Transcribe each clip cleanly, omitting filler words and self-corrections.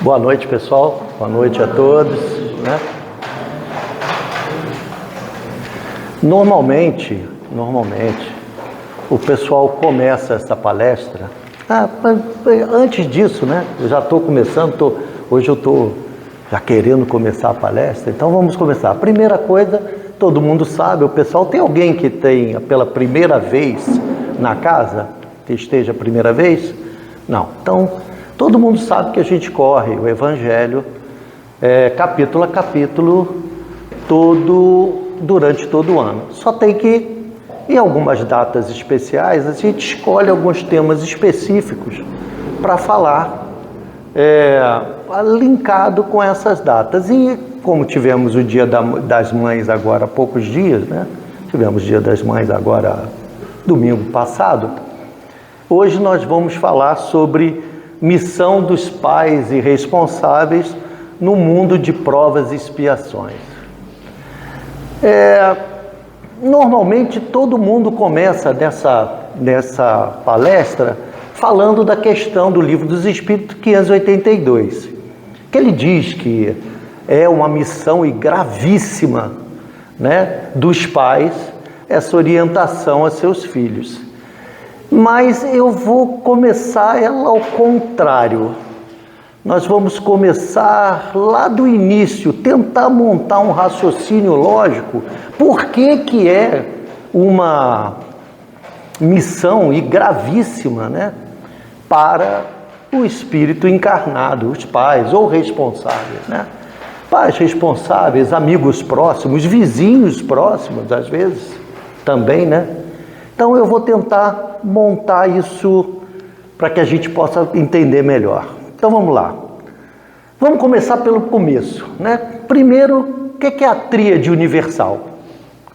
Boa noite, pessoal. Boa noite a todos, né? Normalmente, o pessoal começa essa palestra. Antes disso, né? Eu já estou começando, hoje eu estou já querendo começar a palestra, então vamos começar. A primeira coisa, todo mundo sabe, o pessoal, tem alguém que tem pela primeira vez na casa, que esteja a primeira vez? Não. Então, todo mundo sabe que a gente corre o Evangelho capítulo a capítulo durante todo o ano. Só tem que, em algumas datas especiais, a gente escolhe alguns temas específicos para falar, linkado com essas datas. E como tivemos o Dia das Mães agora há poucos dias, né? Tivemos o Dia das Mães agora domingo passado, hoje nós vamos falar sobre missão dos pais e responsáveis no mundo de provas e expiações. Normalmente todo mundo começa nessa palestra falando da questão do Livro dos Espíritos 582, que ele diz que é uma missão gravíssima, né, dos pais, essa orientação a seus filhos. Mas eu vou começar ela ao contrário. Nós vamos começar lá do início, tentar montar um raciocínio lógico. Por que é uma missão gravíssima, né, para o espírito encarnado, os pais ou responsáveis, né? Pais responsáveis, amigos próximos, vizinhos próximos, às vezes, também, né? Então eu vou tentar montar isso para que a gente possa entender melhor. Então vamos lá. Vamos começar pelo começo, né? Primeiro, o que é a tríade universal?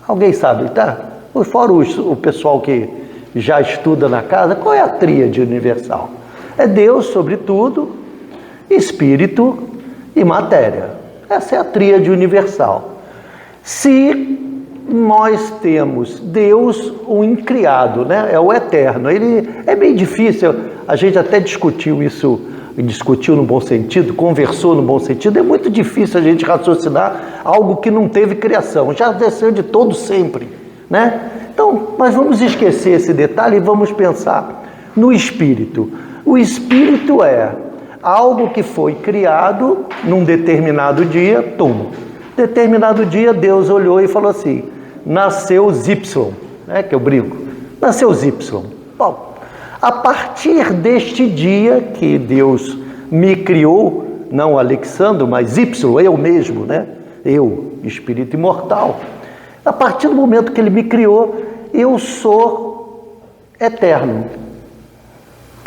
Alguém sabe, tá? Fora o pessoal que já estuda na casa, qual é a tríade universal? É Deus sobre tudo, Espírito e matéria. Essa é a tríade universal. Se nós temos Deus, o incriado, né? É o eterno. Ele é bem difícil, a gente até discutiu isso, discutiu no bom sentido, conversou no bom sentido. É muito difícil a gente raciocinar algo que não teve criação, já desceu de todo sempre, né? Então, mas vamos esquecer esse detalhe e vamos pensar no Espírito. O Espírito é algo que foi criado num determinado dia, determinado dia Deus olhou e falou assim: nasceu Y, né, que eu brinco, nasceu Y. Bom, a partir deste dia que Deus me criou, não Alexandre, mas Y, eu mesmo, né? Eu, espírito imortal. A partir do momento que Ele me criou, eu sou eterno.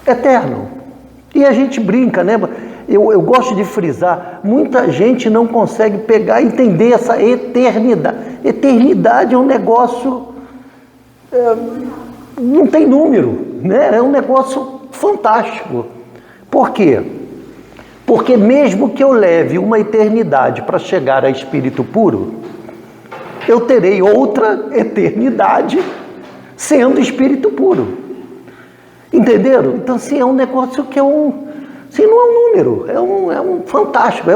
Eterno. E a gente brinca, né? Eu gosto de frisar, muita gente não consegue pegar e entender essa eternidade. Eternidade é um negócio, não tem número, né? É um negócio fantástico. Por quê? Porque mesmo que eu leve uma eternidade para chegar a espírito puro, eu terei outra eternidade sendo espírito puro. Entenderam? Então, assim, é um negócio que assim, não é um número, é um fantástico,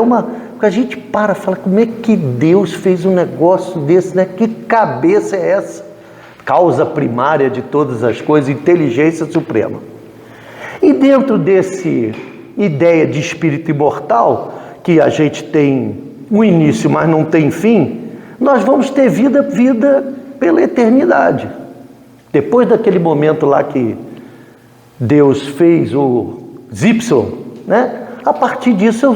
a gente para e fala, como é que Deus fez um negócio desse, né? Que cabeça é essa? Causa primária de todas as coisas, inteligência suprema. E dentro desse ideia de espírito imortal, que a gente tem um início, mas não tem fim, nós vamos ter vida pela eternidade. Depois daquele momento lá que Deus fez o Y, né? A partir disso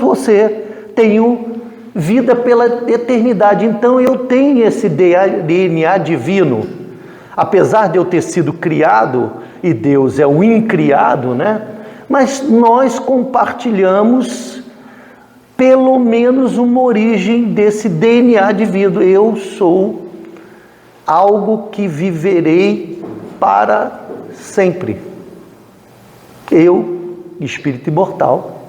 tenho vida pela eternidade. Então eu tenho esse DNA divino. Apesar de eu ter sido criado, e Deus é o incriado, né? Mas nós compartilhamos pelo menos uma origem desse DNA divino. Eu sou algo que viverei para sempre. Eu, espírito imortal,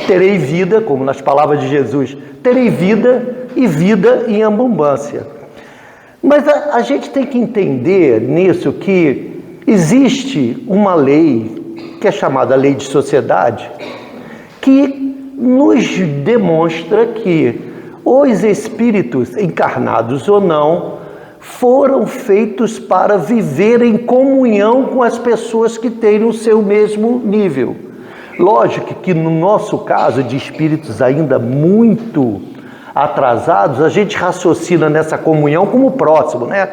terei vida, como nas palavras de Jesus, terei vida e vida em abundância. Mas a gente tem que entender nisso que existe uma lei que é chamada lei de sociedade, que nos demonstra que os espíritos, encarnados ou não, foram feitos para viver em comunhão com as pessoas que têm o seu mesmo nível. Lógico que no nosso caso, de espíritos ainda muito atrasados, a gente raciocina nessa comunhão como próximo, né?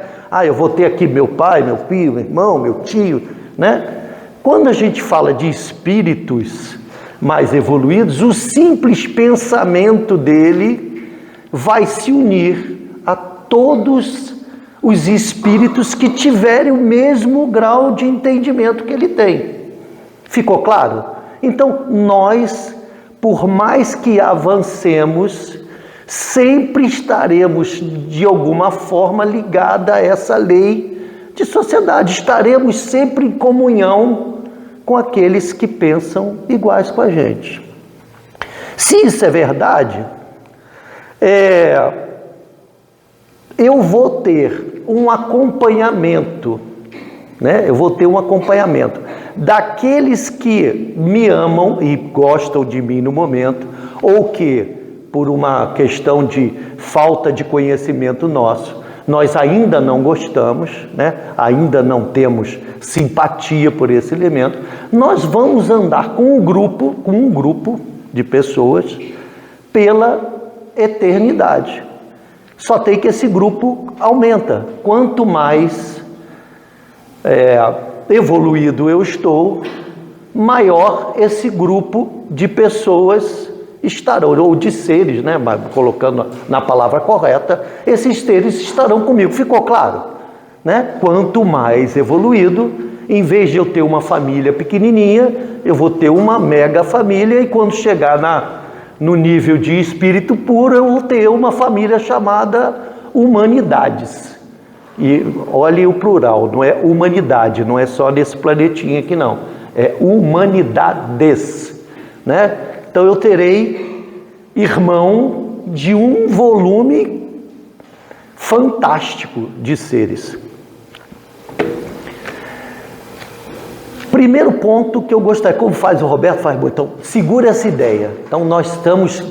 Eu vou ter aqui meu pai, meu filho, meu irmão, meu tio, né? Quando a gente fala de espíritos mais evoluídos, o simples pensamento dele vai se unir a todos os espíritos que tiverem o mesmo grau de entendimento que ele tem. Ficou claro? Então, nós, por mais que avancemos, sempre estaremos, de alguma forma, ligados a essa lei de sociedade. Estaremos sempre em comunhão com aqueles que pensam iguais com a gente. Se isso é verdade, eu vou ter um acompanhamento, né? Eu vou ter um acompanhamento daqueles que me amam e gostam de mim no momento, ou que, por uma questão de falta de conhecimento nosso, nós ainda não gostamos, né? Ainda não temos simpatia por esse elemento. Nós vamos andar com um grupo de pessoas pela eternidade. Só tem que esse grupo aumenta. Quanto mais evoluído eu estou, maior esse grupo de pessoas estarão, ou de seres, né? Colocando na palavra correta, esses seres estarão comigo. Ficou claro? Né? Quanto mais evoluído, em vez de eu ter uma família pequenininha, eu vou ter uma mega família, e quando chegar no nível de espírito puro, eu vou ter uma família chamada humanidades. E olhe o plural, não é humanidade, não é só nesse planetinha aqui não, é humanidades, né? Então eu terei irmão de um volume fantástico de seres. Primeiro ponto que eu gostaria, como faz o Roberto, faz bom, então segura essa ideia. Então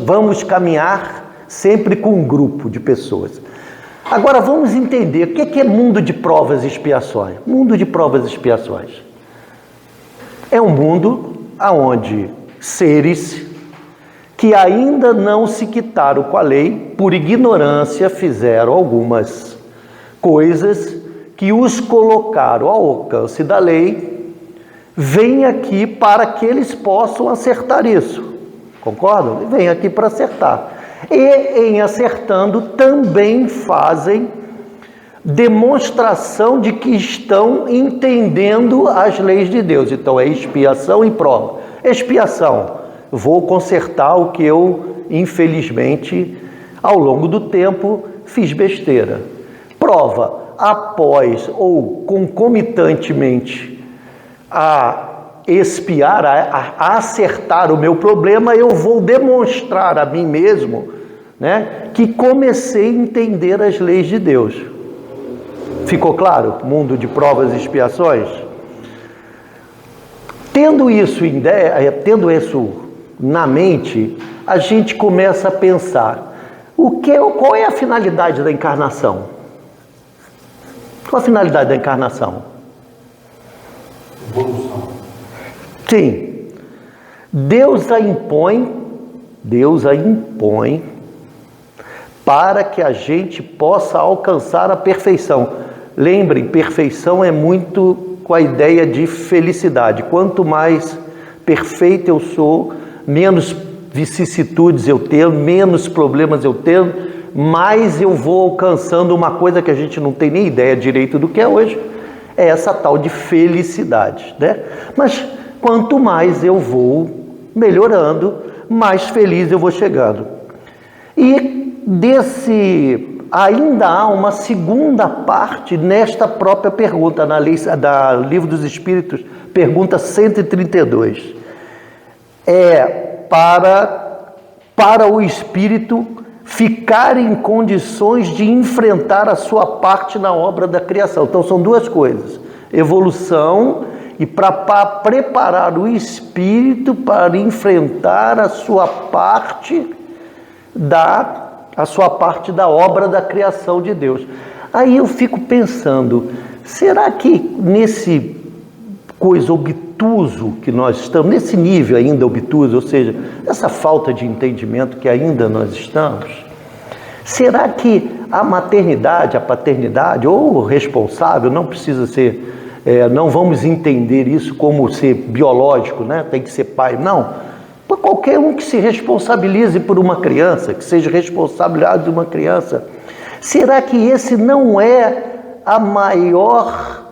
vamos caminhar sempre com um grupo de pessoas. Agora vamos entender o que é mundo de provas e expiações. Mundo de provas e expiações é um mundo onde seres que ainda não se quitaram com a lei, por ignorância, fizeram algumas coisas que os colocaram ao alcance da lei, vêm aqui para que eles possam acertar isso. Concordam? Vêm aqui para acertar. E, em acertando, também fazem demonstração de que estão entendendo as leis de Deus. Então, é expiação e prova. Expiação: vou consertar o que eu, infelizmente, ao longo do tempo, fiz besteira. Prova: após ou concomitantemente a expiar, a acertar o meu problema, eu vou demonstrar a mim mesmo, né, que comecei a entender as leis de Deus. Ficou claro? Mundo de provas e expiações? Tendo isso na mente, a gente começa a pensar: qual é a finalidade da encarnação? Qual a finalidade da encarnação? Evolução. Sim. Deus a impõe para que a gente possa alcançar a perfeição. Lembrem, perfeição é muito com a ideia de felicidade. Quanto mais perfeito eu sou, menos vicissitudes eu tenho, menos problemas eu tenho, mais eu vou alcançando uma coisa que a gente não tem nem ideia direito do que é hoje, é essa tal de felicidade, né? Mas quanto mais eu vou melhorando, mais feliz eu vou chegando. E ainda há uma segunda parte nesta própria pergunta, na lei da Livro dos Espíritos, pergunta 132. Para o espírito ficar em condições de enfrentar a sua parte na obra da criação. Então são duas coisas: evolução e para preparar o espírito para enfrentar a sua parte da obra da criação de Deus. Aí eu fico pensando, será que nesse coisa obtuso que nós estamos, nesse nível ainda obtuso, ou seja, essa falta de entendimento que ainda nós estamos, será que a maternidade, a paternidade, ou o responsável, não precisa ser, não vamos entender isso como ser biológico, né? Tem que ser pai, não. Para qualquer um que se responsabilize por uma criança, que seja responsabilidade de uma criança, será que esse não é a maior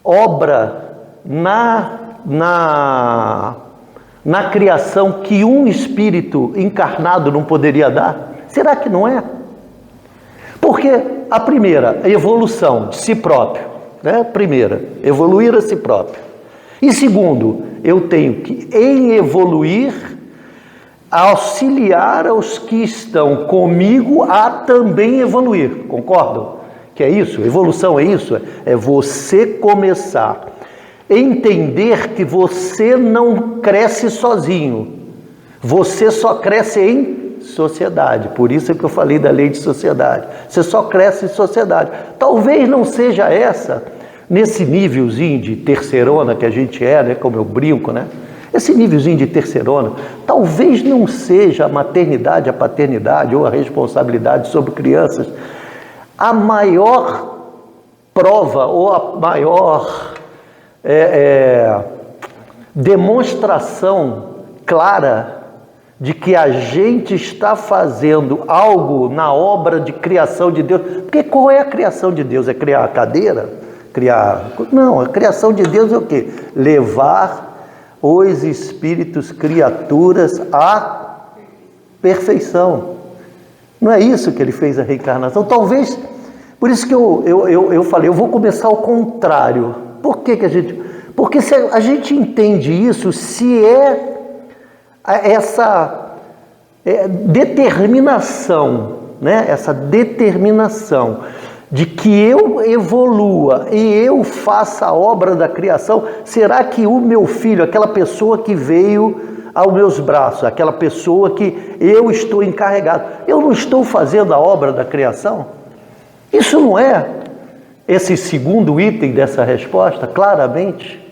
obra na criação que um espírito encarnado não poderia dar? Será que não é? Porque a primeira, a evolução de si próprio, né? Primeira, evoluir a si próprio. E segundo, eu tenho que, em evoluir, auxiliar aos que estão comigo a também evoluir. Concordam? Que é isso? Evolução é isso? É você começar a entender que você não cresce sozinho. Você só cresce em sociedade. Por isso é que eu falei da lei de sociedade. Você só cresce em sociedade. Talvez não seja essa, nesse nívelzinho de terceirona que a gente é, né? Como eu brinco, né? Esse nívelzinho de terceirona, talvez não seja a maternidade, a paternidade ou a responsabilidade sobre crianças a maior prova ou a maior demonstração clara de que a gente está fazendo algo na obra de criação de Deus. Porque qual é a criação de Deus? É criar a cadeira? Não, a criação de Deus é o quê? Levar os espíritos, criaturas à perfeição. Não é isso que ele fez a reencarnação? Talvez, por isso que eu falei, eu vou começar ao contrário. Por que a gente... Porque se a gente entende isso, se essa determinação, né? Essa determinação de que eu evolua e eu faça a obra da criação, será que o meu filho, aquela pessoa que veio aos meus braços, aquela pessoa que eu estou encarregado, eu não estou fazendo a obra da criação? Isso não é esse segundo item dessa resposta, claramente?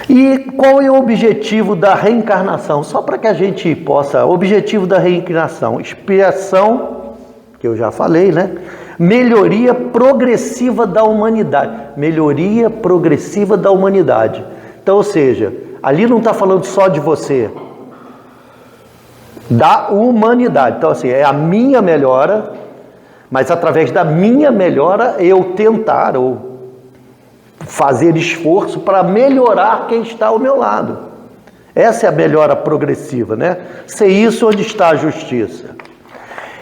E qual é o objetivo da reencarnação? Só para que a gente possa... Objetivo da reencarnação: expiação, que eu já falei, né? Melhoria progressiva da humanidade. Melhoria progressiva da humanidade. Então, ou seja, ali não está falando só de você, da humanidade. Então, assim, é a minha melhora, mas através da minha melhora eu tentar ou fazer esforço para melhorar quem está ao meu lado. Essa é a melhora progressiva, né? Ser isso onde está a justiça.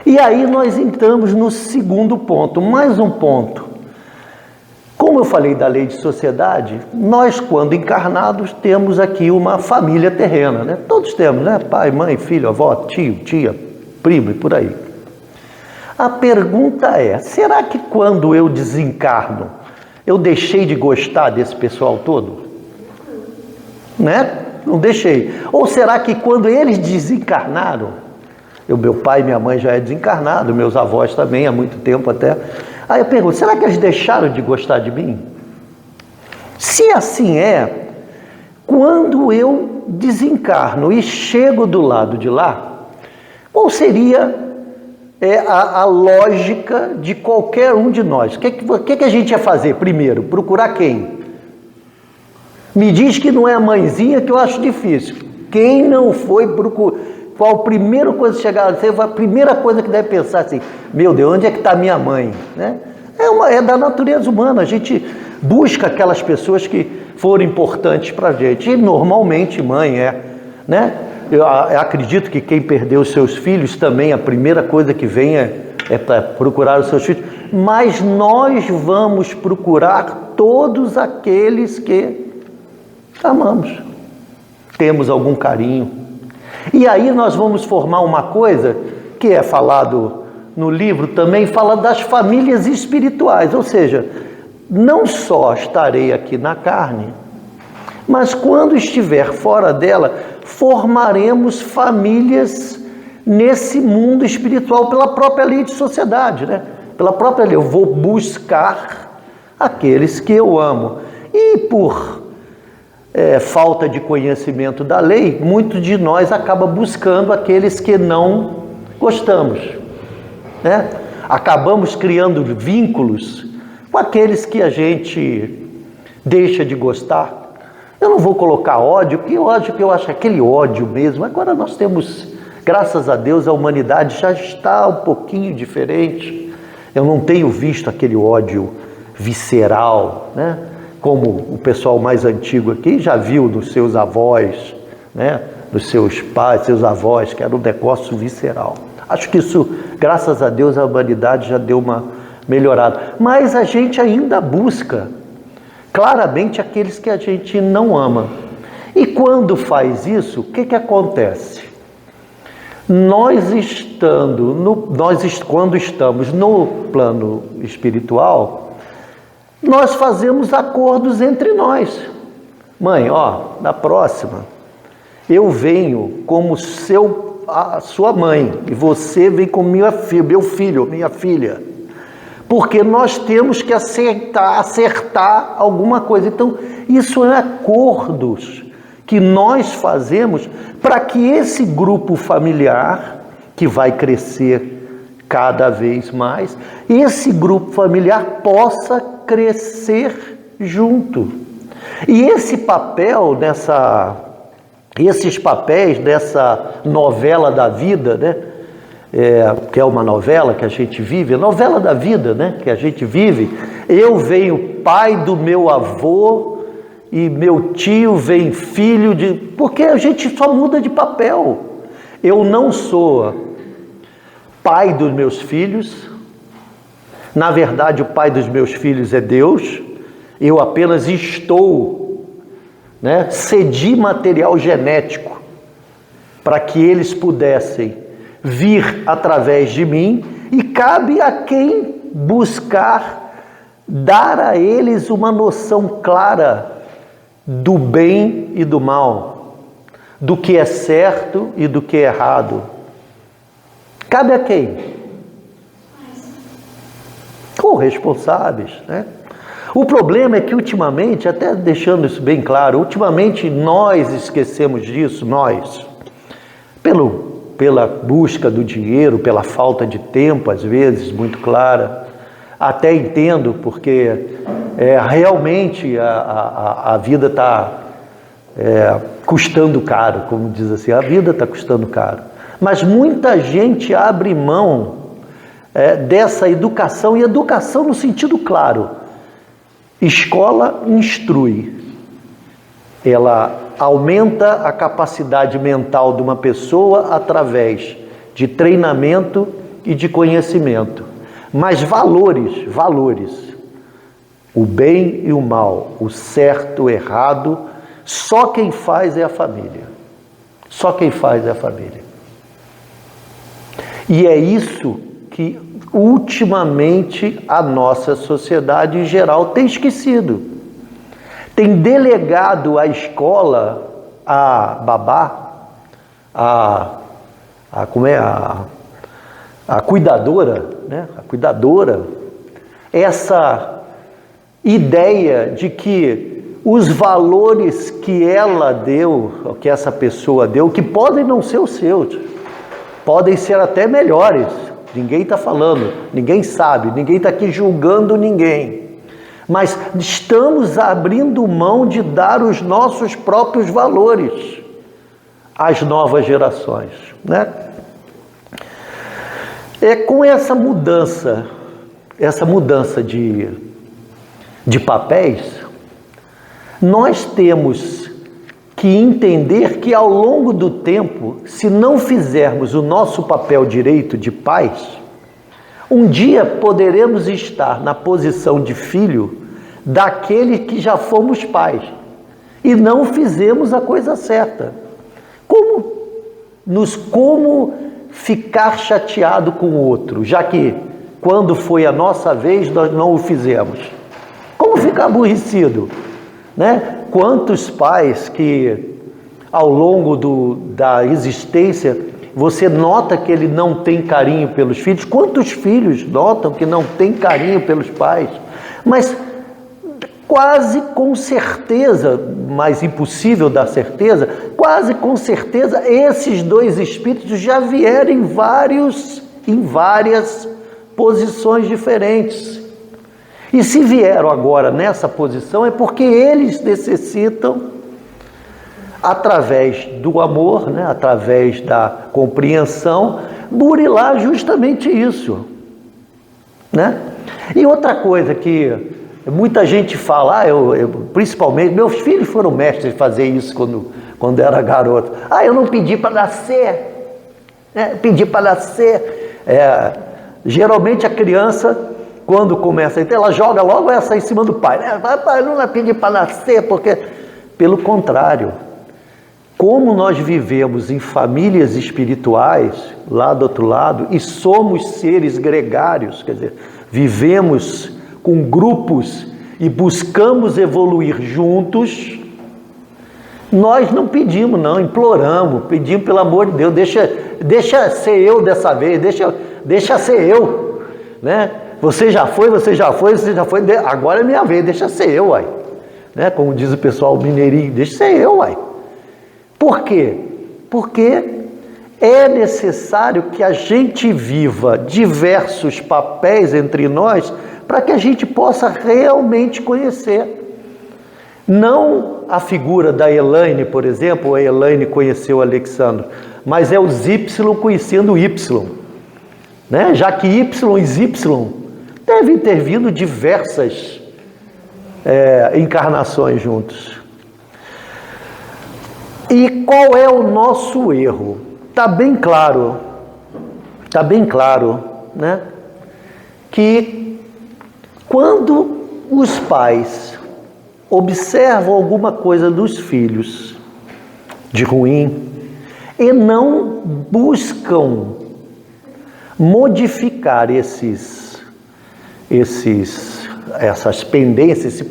E aí nós entramos no segundo ponto, mais um ponto. Como eu falei da lei de sociedade, nós, quando encarnados, temos aqui uma família terrena, né? Todos temos, né? Pai, mãe, filho, avó, tio, tia, primo e por aí. A pergunta é, será que quando eu desencarno, eu deixei de gostar desse pessoal todo? Né? Não deixei. Ou será que quando eles desencarnaram, meu pai e minha mãe já é desencarnado, meus avós também, há muito tempo até. Aí eu pergunto, será que eles deixaram de gostar de mim? Se assim é, quando eu desencarno e chego do lado de lá, qual seria a lógica de qualquer um de nós? O que a gente ia fazer primeiro? Procurar quem? Me diz que não é a mãezinha, que eu acho difícil. Quem não foi procurar? Qual a primeira coisa que chegar? A primeira coisa que deve pensar assim, meu Deus, onde é que está minha mãe? Né? É da natureza humana, a gente busca aquelas pessoas que foram importantes para a gente. E normalmente mãe né? Eu acredito que quem perdeu os seus filhos também, a primeira coisa que vem é para procurar os seus filhos. Mas nós vamos procurar todos aqueles que amamos, temos algum carinho. E aí nós vamos formar uma coisa que é falado no livro também, fala das famílias espirituais, ou seja, não só estarei aqui na carne, mas quando estiver fora dela, formaremos famílias nesse mundo espiritual pela própria lei de sociedade, né? Pela própria lei. Eu vou buscar aqueles que eu amo. E por falta de conhecimento da lei, muitos de nós acaba buscando aqueles que não gostamos, né? Acabamos criando vínculos com aqueles que a gente deixa de gostar. Eu não vou colocar ódio, que ódio que eu acho aquele ódio mesmo. Agora nós temos, graças a Deus, a humanidade já está um pouquinho diferente. Eu não tenho visto aquele ódio visceral, né? Como o pessoal mais antigo aqui já viu dos seus avós, né? Dos seus pais, seus avós, que era um negócio visceral. Acho que isso, graças a Deus, a humanidade já deu uma melhorada. Mas a gente ainda busca claramente aqueles que a gente não ama. E quando faz isso, o que acontece? Quando estamos no plano espiritual, nós fazemos acordos entre nós. Mãe, na próxima, eu venho como a sua mãe, e você vem como meu filho, minha filha. Porque nós temos que acertar alguma coisa. Então, isso é acordos que nós fazemos para que esse grupo familiar, que vai crescer cada vez mais, esse grupo familiar possa crescer junto. E esses papéis dessa novela da vida, né? Que é uma novela que a gente vive, a novela da vida, né? Que a gente vive. Eu venho pai do meu avô e meu tio vem filho de... Porque a gente só muda de papel. Eu não sou pai dos meus filhos. Na verdade, o pai dos meus filhos é Deus. Eu apenas cedi material genético para que eles pudessem vir através de mim, e cabe a quem buscar dar a eles uma noção clara do bem e do mal, do que é certo e do que é errado. Cabe a quem? Corresponsáveis, né? O problema é que ultimamente, até deixando isso bem claro, ultimamente nós esquecemos disso, pela busca do dinheiro, pela falta de tempo, às vezes, muito clara. Até entendo, porque realmente a vida está custando caro, como diz assim, a vida está custando caro. Mas muita gente abre mão dessa educação, e educação no sentido claro. Escola instrui, ela aumenta a capacidade mental de uma pessoa através de treinamento e de conhecimento. Mas valores, o bem e o mal, o certo, o errado, só quem faz é a família. Só quem faz é a família. E é isso que ultimamente a nossa sociedade em geral tem esquecido. Tem delegado à escola, a babá, a cuidadora, né? A cuidadora, essa ideia de que os valores que ela deu, que essa pessoa deu, que podem não ser os seus, podem ser até melhores. Ninguém está falando, ninguém sabe, ninguém está aqui julgando ninguém. Mas estamos abrindo mão de dar os nossos próprios valores às novas gerações, né? Com essa mudança de papéis, nós temos que entender que ao longo do tempo, se não fizermos o nosso papel direito de pais, um dia poderemos estar na posição de filho daquele que já fomos pais e não fizemos a coisa certa. Como ficar chateado com o outro, já que quando foi a nossa vez nós não o fizemos? como ficar aborrecido, né? Quantos pais que ao longo da existência você nota que ele não tem carinho pelos filhos? Quantos filhos notam que não tem carinho pelos pais? Mas quase com certeza, mas impossível dar certeza, quase com certeza esses dois espíritos já vieram em várias posições diferentes. E se vieram agora nessa posição é porque eles necessitam, através do amor, né, através da compreensão, burilar justamente isso, né? E outra coisa que muita gente fala, principalmente, meus filhos foram mestres de fazer isso quando era garoto. Eu não pedi para nascer, pedi para nascer. Geralmente a criança, quando começa a entrar, ela joga logo essa em cima do pai, né? Pai, não pedi para nascer, porque, pelo contrário, como nós vivemos em famílias espirituais, lá do outro lado, e somos seres gregários, quer dizer, vivemos com grupos e buscamos evoluir juntos, nós não pedimos, não, imploramos, pedimos pelo amor de Deus, deixa ser eu dessa vez, deixa ser eu, né? Você já foi, agora é minha vez, deixa ser eu, uai. Né? Como diz o pessoal mineirinho, deixa ser eu, uai. Por quê? Porque é necessário que a gente viva diversos papéis entre nós para que a gente possa realmente conhecer. Não a figura da Elaine, por exemplo, a Elaine conheceu o Alexandre, mas é os Y conhecendo o Y, né? Já que Y e Y devem ter vindo diversas encarnações juntos. E qual é o nosso erro? Está bem claro, né? Que quando os pais observam alguma coisa dos filhos de ruim e não buscam modificar essas pendências,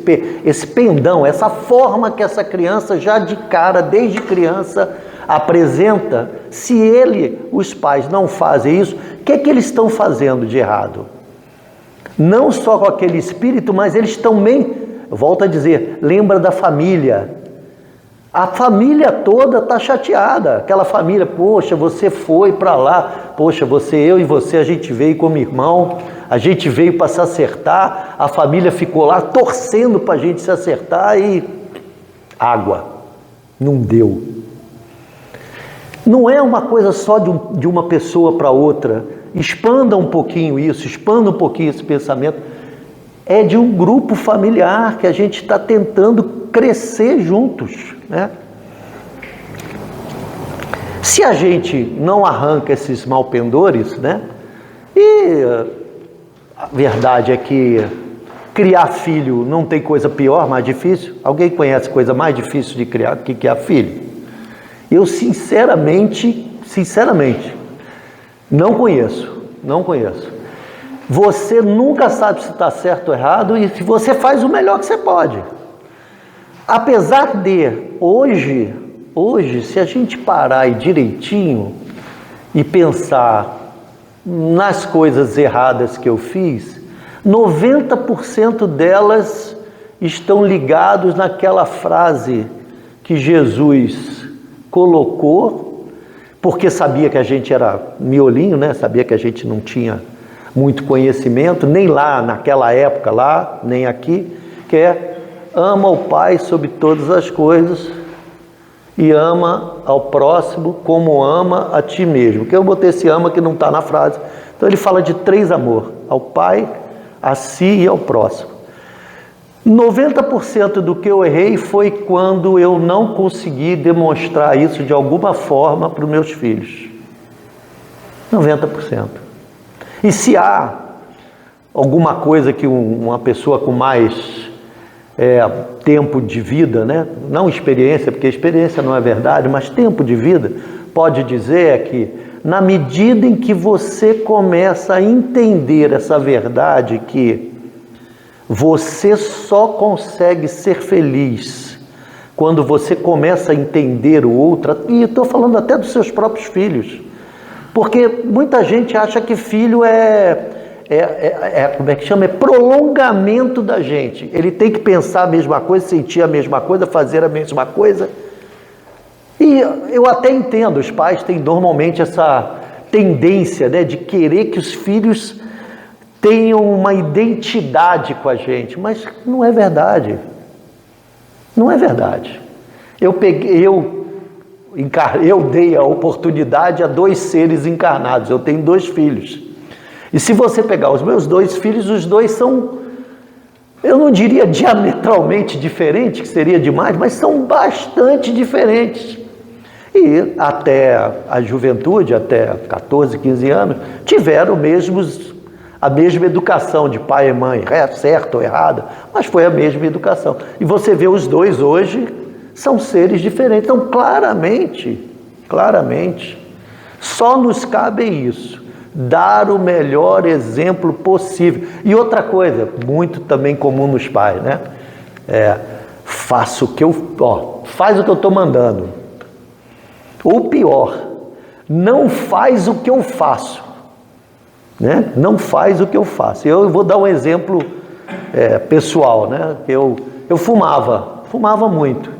esse pendão, essa forma que essa criança já de cara, desde criança, apresenta, se os pais não fazem isso, o que é que eles estão fazendo de errado? Não só com aquele espírito, mas eles também, volto a dizer, lembra da família. A família toda está chateada, aquela família, poxa, você foi para lá, poxa, eu e você, a gente veio como irmão, a gente veio para se acertar, a família ficou lá torcendo para a gente se acertar e água, não deu. Não é uma coisa só de uma pessoa para outra, expanda um pouquinho isso, expanda um pouquinho esse pensamento, é de um grupo familiar que a gente está tentando crescer juntos, né? Se a gente não arranca esses malpendores, né? E a verdade é que criar filho não tem coisa pior, mais difícil. Alguém conhece coisa mais difícil de criar do que criar filho? Eu sinceramente, não conheço. Você nunca sabe se está certo ou errado e se você faz o melhor que você pode. Apesar de, hoje, se a gente parar aí direitinho e pensar nas coisas erradas que eu fiz, 90% delas estão ligados naquela frase que Jesus colocou, porque sabia que a gente era miolinho, né? Sabia que a gente não tinha muito conhecimento, nem lá naquela época, lá, nem aqui, que é: ama o Pai sobre todas as coisas e ama ao próximo como ama a ti mesmo. Que eu botei esse ama que não está na frase. Então ele fala de 3 amor: ao Pai, a si e ao próximo. 90% do que eu errei foi quando eu não consegui demonstrar isso de alguma forma para os meus filhos. 90%. E se há alguma coisa que uma pessoa com mais tempo de vida, né? Não experiência, porque experiência não é verdade, mas tempo de vida, pode dizer que na medida em que você começa a entender essa verdade que Você só consegue ser feliz quando você começa a entender o outro, e estou falando até dos seus próprios filhos, porque muita gente acha que filho como é que chama? É prolongamento da gente. Ele tem que pensar a mesma coisa, sentir a mesma coisa, fazer a mesma coisa. E eu até entendo, os pais têm normalmente essa tendência, né, de querer que os filhos tenham uma identidade com a gente, mas não é verdade. Não é verdade. Eu dei a oportunidade a 2 seres encarnados. Eu tenho 2 filhos. E se você pegar os meus 2 filhos, os 2 são, eu não diria diametralmente diferentes, que seria demais, mas são bastante diferentes. E até a juventude, até 14, 15 anos, tiveram a mesma educação de pai e mãe, certo ou errada, mas foi a mesma educação. E você vê os 2 hoje, são seres diferentes. Então, claramente, só nos cabe isso, dar o melhor exemplo possível. E outra coisa, muito também comum nos pais, né? Faz o que eu estou mandando. Ou pior, não faz o que eu faço. Né? Não faz o que eu faço. Eu vou dar um exemplo pessoal, né? Eu fumava muito.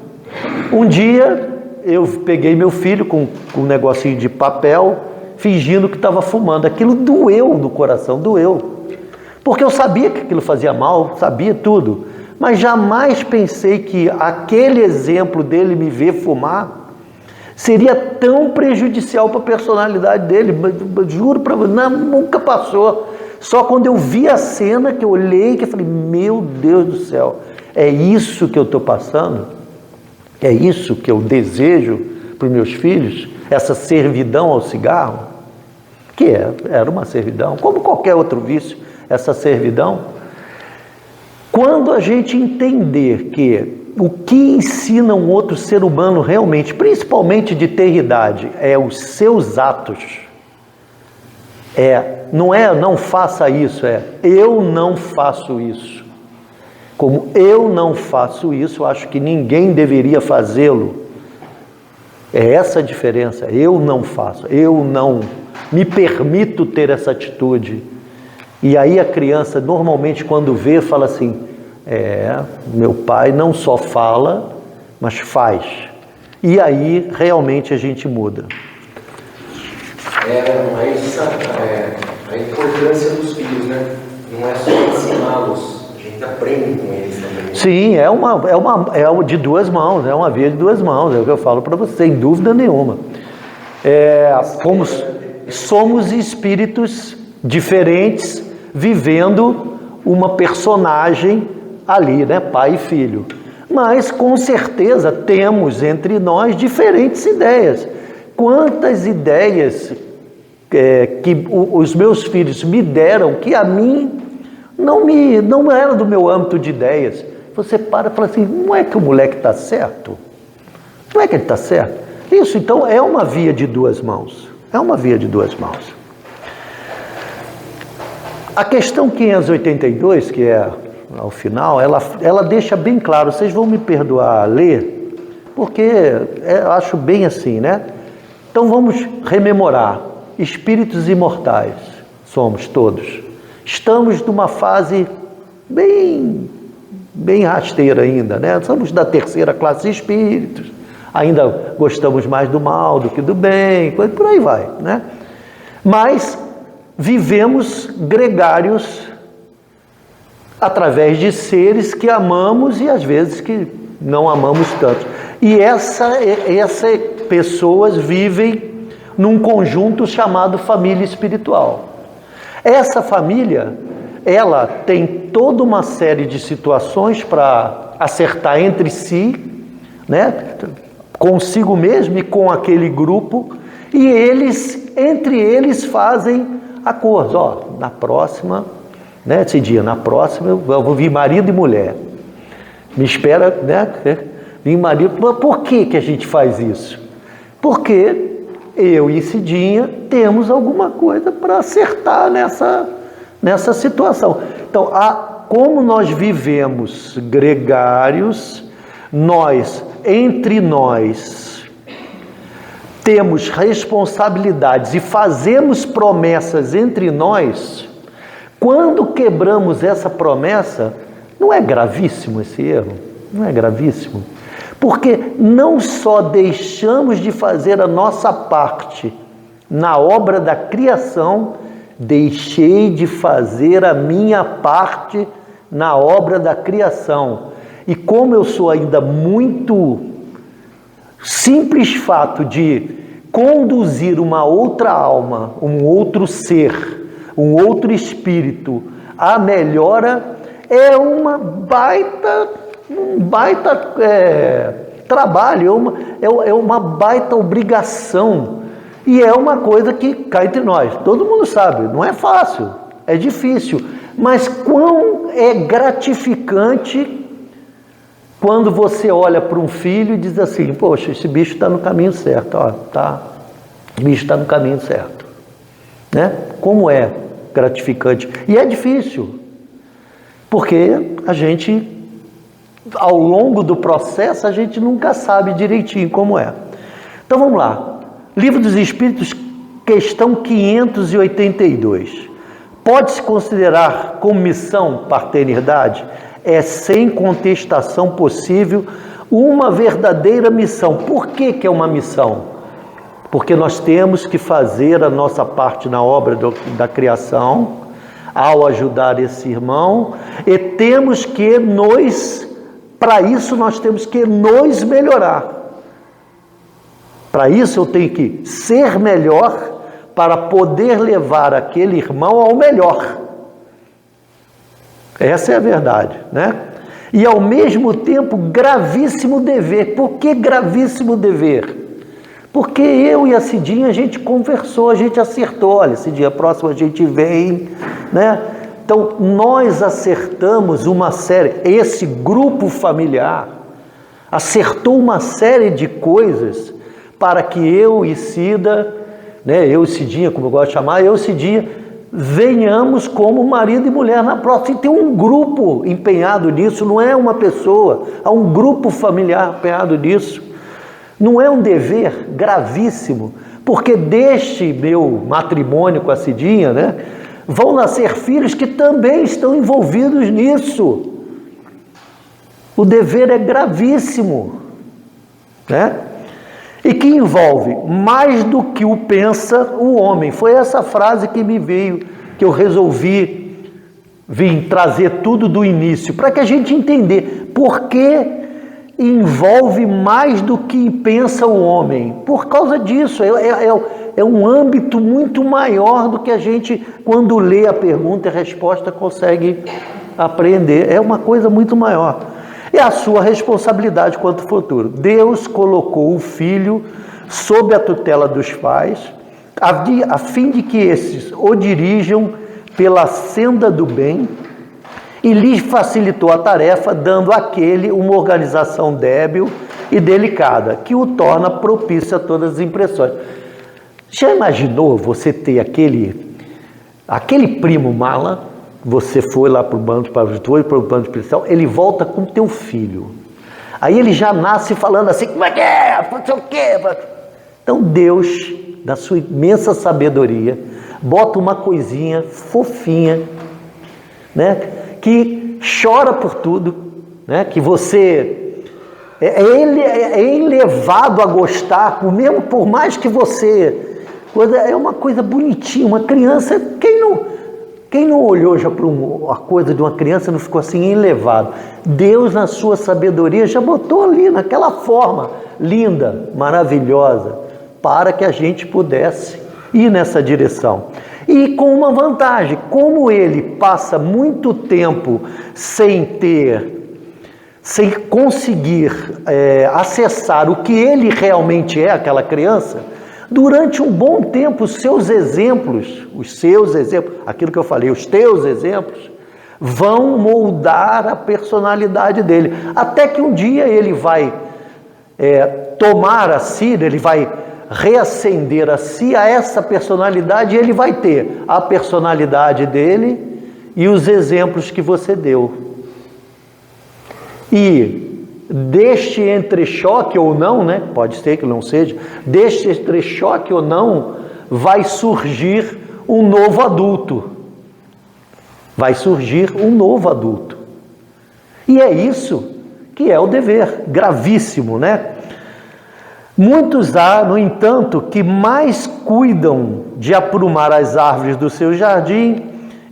Um dia eu peguei meu filho com um negocinho de papel, fingindo que estava fumando. Aquilo doeu no coração, doeu. Porque eu sabia que aquilo fazia mal, sabia tudo. Mas jamais pensei que aquele exemplo dele me ver fumar seria tão prejudicial para a personalidade dele. Juro para você, nunca passou. Só quando eu vi a cena, que eu olhei, que eu falei, meu Deus do céu, é isso que eu estou passando? É isso que eu desejo para os meus filhos? Essa servidão ao cigarro? Que era uma servidão, como qualquer outro vício, essa servidão. Quando a gente entender que o que ensina um outro ser humano realmente, principalmente de ter idade, é os seus atos. Não faça isso, eu não faço isso. Como eu não faço isso, eu acho que ninguém deveria fazê-lo. É essa a diferença. Eu não faço, eu não me permito ter essa atitude. E aí a criança, normalmente, quando vê, fala assim, meu pai não só fala, mas faz. E aí, realmente, a gente muda. Mas a importância dos filhos, né? Não é só ensiná-los, a gente aprende com eles também. Sim, é de 2 mãos, é uma via de 2 mãos, é o que eu falo para você, sem dúvida nenhuma. Como somos espíritos diferentes, vivendo uma personagem ali, né? Pai e filho. Mas, com certeza, temos entre nós diferentes ideias. Quantas ideias que os meus filhos me deram, que a mim não era do meu âmbito de ideias. Você para e fala assim, não é que o moleque está certo? Não é que ele está certo? Isso, então, é uma via de 2 mãos. É uma via de 2 mãos. A questão 582, que é ao final, ela deixa bem claro, vocês vão me perdoar ler, porque eu acho bem assim, né? Então vamos rememorar. Espíritos imortais, somos todos. Estamos numa fase bem rasteira ainda, né? Somos da 3ª classe de espíritos, ainda gostamos mais do mal do que do bem, por aí vai, né? Mas vivemos gregários através de seres que amamos e às vezes que não amamos tanto. E essas pessoas vivem num conjunto chamado família espiritual. Essa família, ela tem toda uma série de situações para acertar entre si, né? Consigo mesmo e com aquele grupo, e entre eles fazem acordos. Na próxima, né, esse dia, na próxima eu vou vir marido e mulher. Me espera, né? Vir marido. Por que a gente faz isso? Porque eu e Cidinha temos alguma coisa para acertar nessa situação. Então, como nós vivemos gregários, entre nós, temos responsabilidades e fazemos promessas entre nós, quando quebramos essa promessa, não é gravíssimo esse erro? Não é gravíssimo? Porque não só deixamos de fazer a nossa parte na obra da criação, deixei de fazer a minha parte na obra da criação. E como eu sou ainda muito simples fato de conduzir uma outra alma, um outro ser, um outro espírito à melhora, é um baita trabalho, é uma baita obrigação, e é uma coisa que cai entre nós. Todo mundo sabe, não é fácil, é difícil, mas quão é gratificante quando você olha para um filho e diz assim: poxa, esse bicho está no caminho certo, ó, tá? O bicho está no caminho certo, né? Como é gratificante. E é difícil, porque a gente, ao longo do processo, a gente nunca sabe direitinho como é. Então vamos lá. Livro dos Espíritos, questão 582. Pode-se considerar como missão paternidade? É sem contestação possível uma verdadeira missão. Por que é uma missão? Porque nós temos que fazer a nossa parte na obra da criação, ao ajudar esse irmão, e temos que para isso nós temos que nos melhorar. Para isso eu tenho que ser melhor, para poder levar aquele irmão ao melhor. Essa é a verdade, né? E ao mesmo tempo, gravíssimo dever. Por que gravíssimo dever? Porque eu e a Cidinha, a gente conversou, a gente acertou. Olha, Cidinha, próximo a gente vem, né? Então, nós acertamos uma série, esse grupo familiar acertou uma série de coisas para que eu e Cida, né, eu e Cidinha, como eu gosto de chamar, eu e Cidinha, venhamos como marido e mulher na próxima. Tem um grupo empenhado nisso, não é uma pessoa, há um grupo familiar empenhado nisso. Não é um dever gravíssimo, porque deste meu matrimônio com a Cidinha, né, vão nascer filhos que também estão envolvidos nisso. O dever é gravíssimo, né? E que envolve mais do que o pensa o homem. Foi essa frase que me veio, que eu resolvi vir trazer tudo do início, para que a gente entender por que envolve mais do que pensa o homem. Por causa disso, é um âmbito muito maior do que a gente, quando lê a pergunta e a resposta, consegue apreender. É uma coisa muito maior. É a sua responsabilidade quanto ao futuro. Deus colocou o filho sob a tutela dos pais, a fim de que esses o dirijam pela senda do bem, e lhes facilitou a tarefa, dando àquele uma organização débil e delicada, que o torna propício a todas as impressões. Já imaginou você ter aquele primo mala? Você foi lá para o banco de prisão, ele volta com teu filho. Aí ele já nasce falando assim: como é que é? Não sei o quê. Então Deus, da sua imensa sabedoria, bota uma coisinha fofinha, né, que chora por tudo, né, que você é elevado a gostar, mesmo por mais que você... É uma coisa bonitinha, uma criança... Quem não olhou já para a coisa de uma criança não ficou assim elevado? Deus, na sua sabedoria, já botou ali naquela forma linda, maravilhosa, para que a gente pudesse ir nessa direção. E com uma vantagem: como ele passa muito tempo sem conseguir acessar o que ele realmente é, aquela criança, durante um bom tempo, os seus exemplos, aquilo que eu falei, os teus exemplos, vão moldar a personalidade dele. Até que um dia ele vai tomar a si, ele vai reacender a si a essa personalidade, e ele vai ter a personalidade dele e os exemplos que você deu. E deste entrechoque ou não, né? Pode ser que não seja, deste entrechoque ou não, vai surgir um novo adulto. Vai surgir um novo adulto. E é isso que é o dever, gravíssimo, né? Muitos há, no entanto, que mais cuidam de aprumar as árvores do seu jardim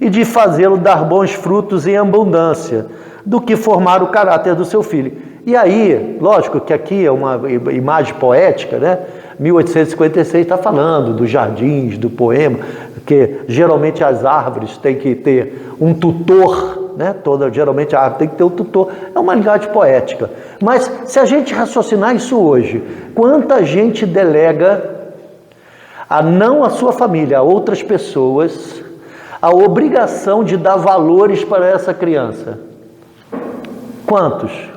e de fazê-lo dar bons frutos em abundância, do que formar o caráter do seu filho. E aí, lógico que aqui é uma imagem poética, né? 1856 está falando dos jardins, do poema, que geralmente as árvores têm que ter um tutor, né? Geralmente a árvore tem que ter um tutor. É uma linguagem poética. Mas se a gente raciocinar isso hoje, quanta gente delega não a sua família, a outras pessoas, a obrigação de dar valores para essa criança? Quantos?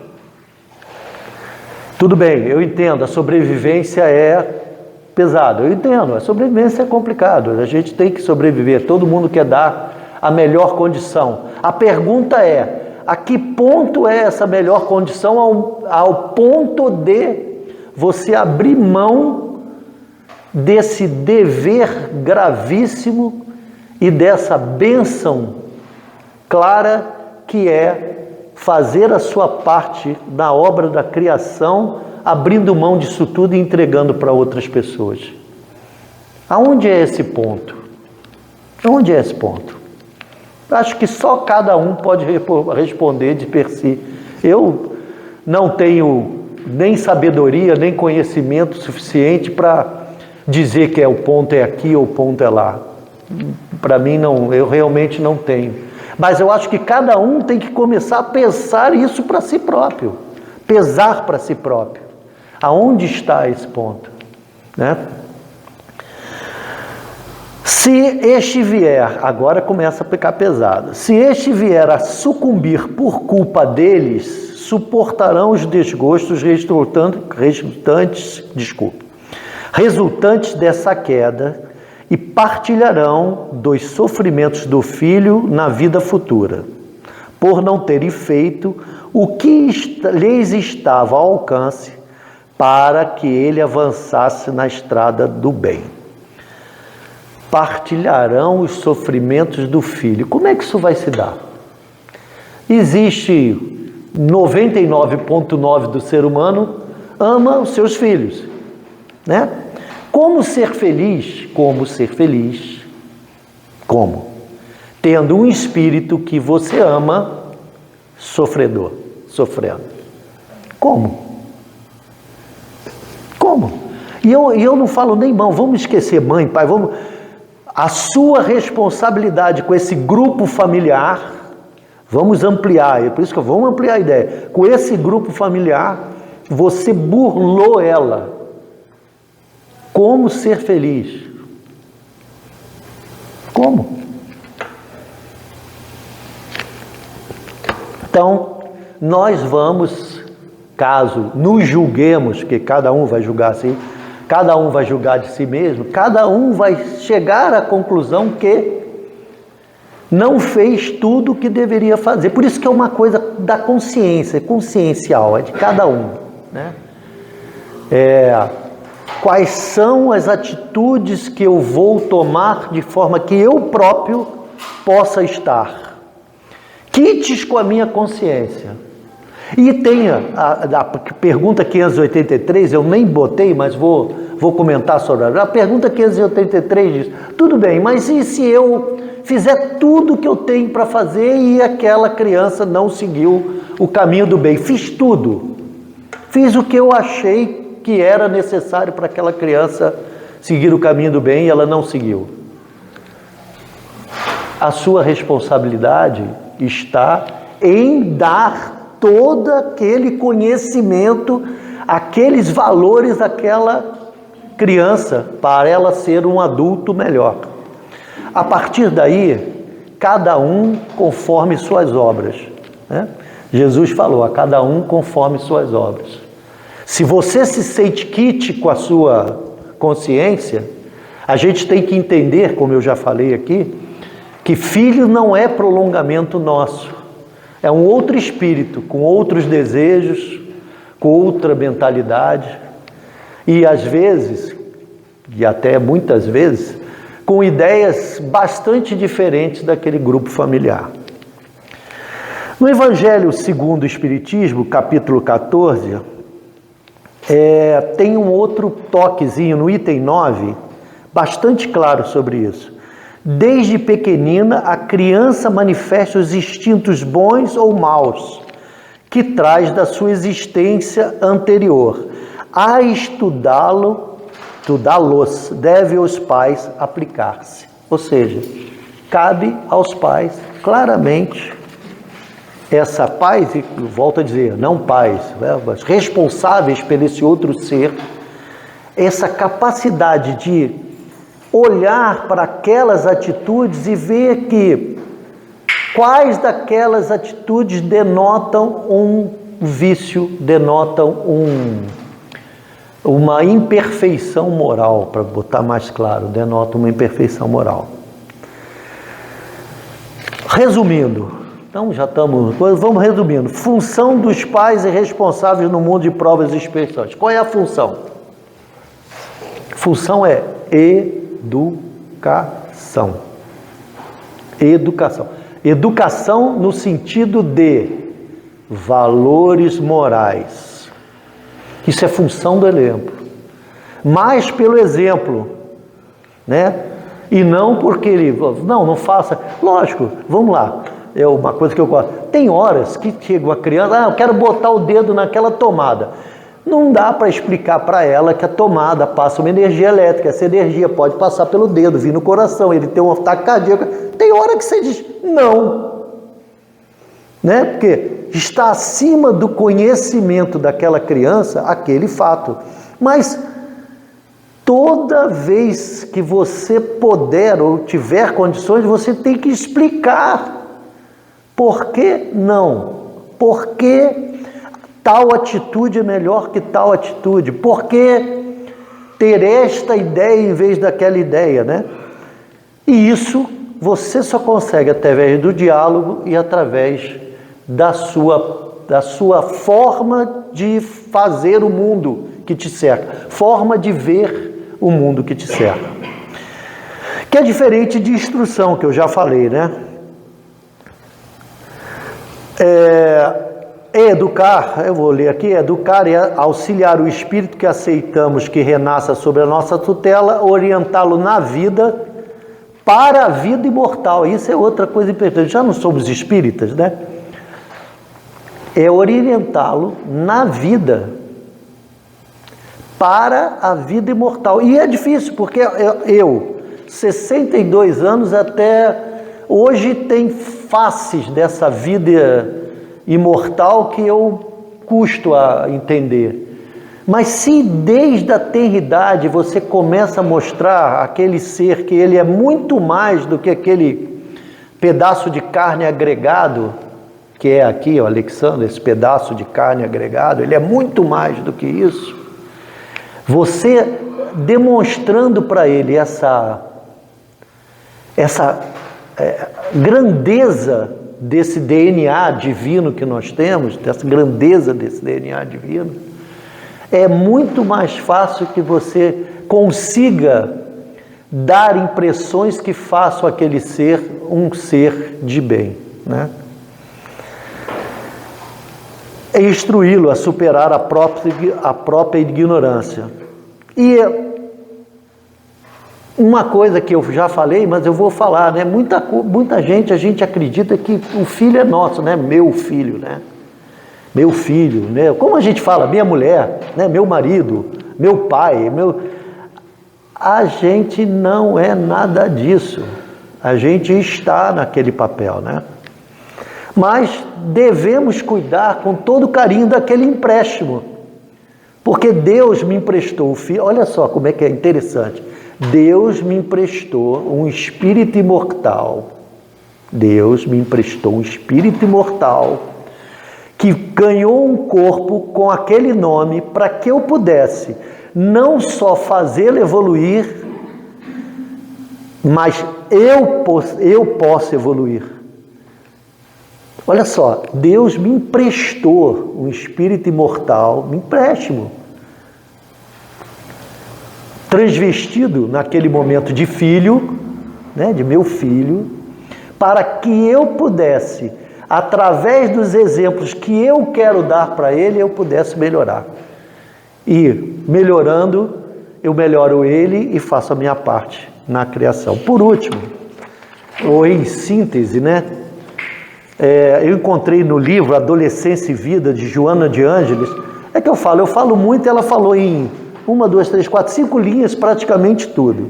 Tudo bem, eu entendo, a sobrevivência é pesada, eu entendo, a sobrevivência é complicado, a gente tem que sobreviver, todo mundo quer dar a melhor condição. A pergunta é, a que ponto é essa melhor condição ao ponto de você abrir mão desse dever gravíssimo e dessa bênção clara que é fazer a sua parte na obra da criação, abrindo mão disso tudo e entregando para outras pessoas. Aonde é esse ponto? Aonde é esse ponto? Acho que só cada um pode responder de per si. Eu não tenho nem sabedoria, nem conhecimento suficiente para dizer que o ponto é aqui ou o ponto é lá. Para mim, não, eu realmente não tenho. Mas eu acho que cada um tem que começar a pensar isso para si próprio. Pesar para si próprio. Aonde está esse ponto? Né? Se este vier, agora começa a ficar pesado, se este vier a sucumbir por culpa deles, suportarão os desgostos resultantes dessa queda e partilharão dos sofrimentos do filho na vida futura, por não terem feito o que lhes estava ao alcance para que ele avançasse na estrada do bem. Partilharão os sofrimentos do filho. Como é que isso vai se dar? Existe 99,9% do ser humano ama os seus filhos, né? Como ser feliz? Como ser feliz? Como? Tendo um espírito que você ama, sofrendo. Como? Como? E eu não falo nem mão, vamos esquecer mãe, pai, vamos... A sua responsabilidade com esse grupo familiar, vamos ampliar, é por isso que vamos ampliar a ideia. Com esse grupo familiar, você burlou ela. Como ser feliz? Como? Então, nós vamos, caso nos julguemos, que cada um vai julgar assim, cada um vai julgar de si mesmo, cada um vai chegar à conclusão que não fez tudo o que deveria fazer. Por isso que é uma coisa da consciência, consciencial, é de cada um, né? Quais são as atitudes que eu vou tomar de forma que eu próprio possa estar quites com a minha consciência. E tem a pergunta 583, eu nem botei, mas vou comentar sobre ela. A pergunta 583 diz, tudo bem, mas e se eu fizer tudo o que eu tenho para fazer e aquela criança não seguiu o caminho do bem? Fiz tudo. Fiz o que eu achei que era necessário para aquela criança seguir o caminho do bem e ela não seguiu. A sua responsabilidade está em dar todo aquele conhecimento, aqueles valores àquela criança, para ela ser um adulto melhor. A partir daí, cada um conforme suas obras, né? Jesus falou, a cada um conforme suas obras. Se você se sente quite com a sua consciência, a gente tem que entender, como eu já falei aqui, que filho não é prolongamento nosso, é um outro espírito, com outros desejos, com outra mentalidade, e às vezes, e até muitas vezes, com ideias bastante diferentes daquele grupo familiar. No Evangelho segundo o Espiritismo, capítulo 14, tem um outro toquezinho no item 9, bastante claro sobre isso. Desde pequenina, a criança manifesta os instintos bons ou maus, que traz da sua existência anterior. A estudá-los, deve aos pais aplicar-se. Ou seja, cabe aos pais, claramente, essa pais, e volto a dizer, não pais, mas responsáveis por esse outro ser, essa capacidade de olhar para aquelas atitudes e ver que quais daquelas atitudes denotam um vício, denotam uma imperfeição moral, para botar mais claro, denota uma imperfeição moral. Resumindo, então já estamos, vamos resumindo. Função dos pais e responsáveis no mundo de provas e expiações. Qual é a função? Função é educação. Educação. Educação no sentido de valores morais. Isso é função do exemplo. Mais pelo exemplo, né? E não porque ele... Não faça... Lógico, vamos lá. É uma coisa que eu gosto. Tem horas que chega uma criança, eu quero botar o dedo naquela tomada. Não dá para explicar para ela que a tomada passa uma energia elétrica. Essa energia pode passar pelo dedo, vir no coração, ele tem um ataque cardíaco. Tem hora que você diz, não. Né? Porque está acima do conhecimento daquela criança aquele fato. Mas toda vez que você puder ou tiver condições, você tem que explicar. Por que não? Por que tal atitude é melhor que tal atitude? Por que ter esta ideia em vez daquela ideia, né? E isso você só consegue através do diálogo e através da sua forma de fazer o mundo que te cerca, forma de ver o mundo que te cerca. Que é diferente de instrução, que eu já falei, né? Educar, eu vou ler aqui, educar é auxiliar o espírito que aceitamos que renasça sobre a nossa tutela, orientá-lo na vida, para a vida imortal. Isso é outra coisa importante. Já não somos espíritas, né? É orientá-lo na vida, para a vida imortal. E é difícil, porque eu, 62 anos até hoje, tem faces dessa vida imortal que eu custo a entender. Mas se desde a tenridade você começa a mostrar aquele ser que ele é muito mais do que aquele pedaço de carne agregado, que é aqui, o Alexandre, esse pedaço de carne agregado, ele é muito mais do que isso. Você demonstrando para ele essa grandeza desse DNA divino que nós temos, dessa grandeza desse DNA divino, é muito mais fácil que você consiga dar impressões que façam aquele ser um ser de bem, né? É instruí-lo a superar a própria ignorância. E uma coisa que eu já falei, mas eu vou falar, né? Muita gente, a gente acredita que o filho é nosso, né? Meu filho, né? Meu filho, né? Como a gente fala, minha mulher, né? Meu marido, meu pai, A gente não é nada disso. A gente está naquele papel, né? Mas devemos cuidar com todo carinho daquele empréstimo. Porque Deus me emprestou o filho. Olha só como é que é interessante. Deus me emprestou um espírito imortal. Deus me emprestou um espírito imortal que ganhou um corpo com aquele nome para que eu pudesse não só fazê-lo evoluir, mas eu posso evoluir. Olha só, Deus me emprestou um espírito imortal, um empréstimo, transvestido naquele momento de filho, né, de meu filho, para que eu pudesse, através dos exemplos que eu quero dar para ele, eu pudesse melhorar. E melhorando, eu melhoro ele e faço a minha parte na criação. Por último, ou em síntese, né? Eu encontrei no livro Adolescência e Vida, de Joana de Ângeles, é que eu falo muito, ela falou em 1, 2, 3, 4, 5 linhas, praticamente tudo.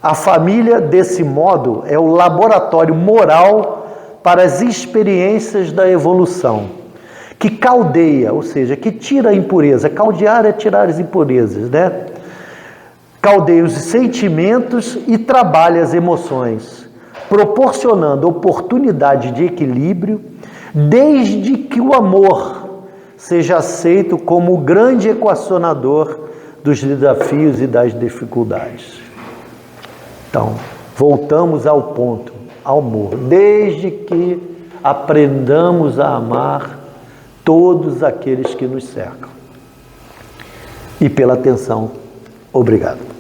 A família, desse modo, é o laboratório moral para as experiências da evolução, que caldeia, ou seja, que tira a impureza. Caldear é tirar as impurezas, né? Caldeia os sentimentos e trabalha as emoções, proporcionando oportunidade de equilíbrio, desde que o amor seja aceito como o grande equacionador dos desafios e das dificuldades. Então, voltamos ao ponto, ao amor, desde que aprendamos a amar todos aqueles que nos cercam. E pela atenção, obrigado.